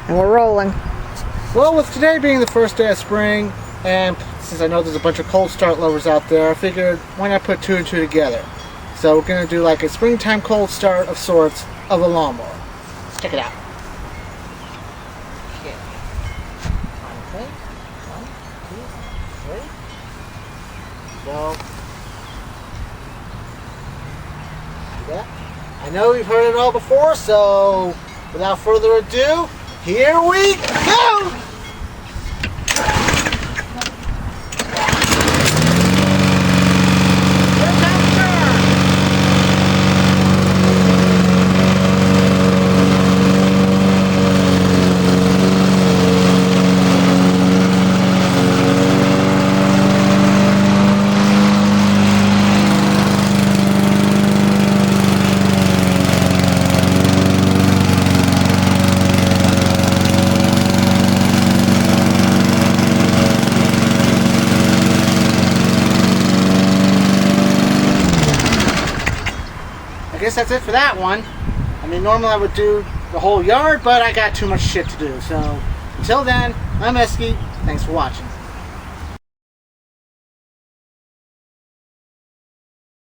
And we're rolling. Well, with today being the first day of spring, and since I know there's a bunch of cold start lovers out there, I figured why not put two and two together. So we're going to do like a springtime cold start of sorts of a lawnmower. Check it out. Okay. Okay. 1, 2, 3. So, see that? I know we've heard it all before, so without further ado, here we go! I guess that's it for that one. I mean, normally I would do the whole yard, but I got too much shit to do. So, until then, I'm Esky. Thanks for watching.